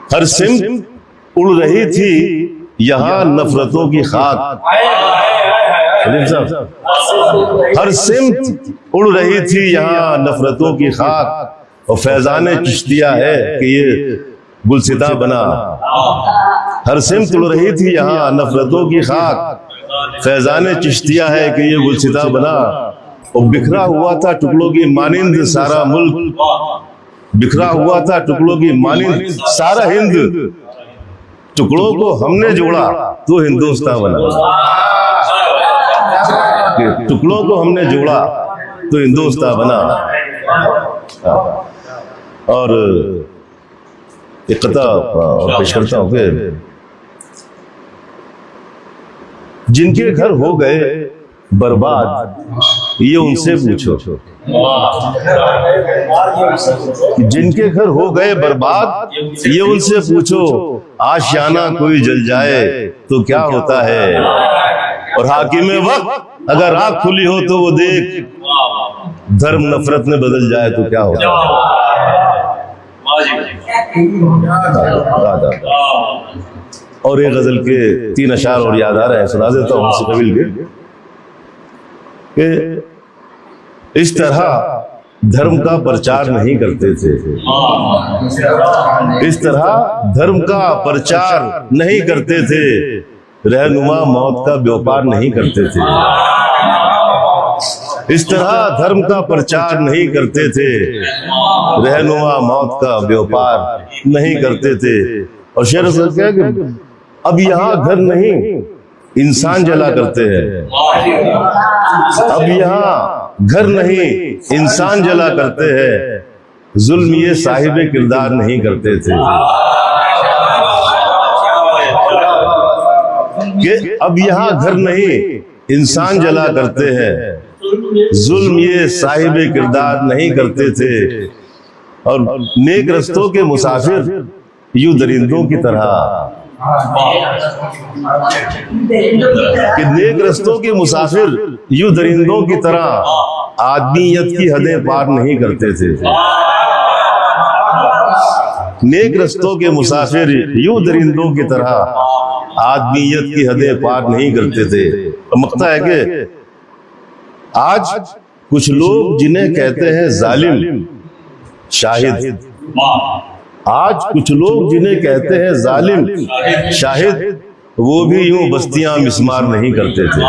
हर सिमत उड़ रही थी यहाँ नफरतों की खाक। हर सिमत उड़ रही थी यहाँ नफरतों की खाक, और फैजान चिश्तिया है कि ये गुलसिता बना। हर सिमत उड़ रही थी यहाँ नफरतों की खाक, फैजान चिश्तिया है कि ये गुलसिता बना। और बिखरा हुआ था टुकड़ों की मानिंद सारा मुल्क, बिखरा हुआ था टुकड़ों की मानिंद सारा हिंद, टुकड़ों को हमने जोड़ा तो हिंदुस्तान बना। टुकड़ों को हमने जोड़ा तो हिंदुस्तान बना। और एक कथा पेश करता हूं फिर। जिनके घर हो गए बर्बाद ये उनसे पूछो, जिनके घर हो गए बर्बाद ये उनसे पूछो, आशियाना कोई जल जाए तो क्या होता है। और हाकिम वक्त अगर आंख खुली हो तो वो देख, धर्म नफरत में बदल जाए तो क्या होता है। और एक गजल के 3 अशार और याद आ रहे हैं, सुना देता हूं उसी कबील के। इस तरह धर्म का प्रचार नहीं करते थे, इस तरह धर्म का प्रचार नहीं करते थे, रहनुमा मौत का व्यापार नहीं करते थे। इस तरह धर्म का प्रचार नहीं करते थे, रहनुमा मौत का व्यापार नहीं करते थे। और शेर क्या कि अब यहाँ घर नहीं इंसान जला करते हैं, अब यहाँ घर नहीं इंसान जला करते हैं, जुल्म ये साहिबे किरदार नहीं करते थे। कि अब यहाँ घर नहीं इंसान जला करते हैं, जुल्म ये साहिबे किरदार नहीं करते थे। और नेक रस्तों के मुसाफिर यूं दरिंदों की तरह, कि नेक रस्तों के मुसाफिर यूं दरिंदों की तरह आदमीयत की हदें पार नहीं करते थे। नेक रस्तों के मुसाफिर यूं दरिंदों की तरह आदमीयत की हदें पार नहीं करते थे। मकता है कि आज कुछ लोग जिन्हें कहते हैं जालिम शाहिद, आज कुछ लोग जिन्हें कहते हैं जालिम शाहिद, वो भी यूं बस्तियां मिस्मार नहीं करते थे।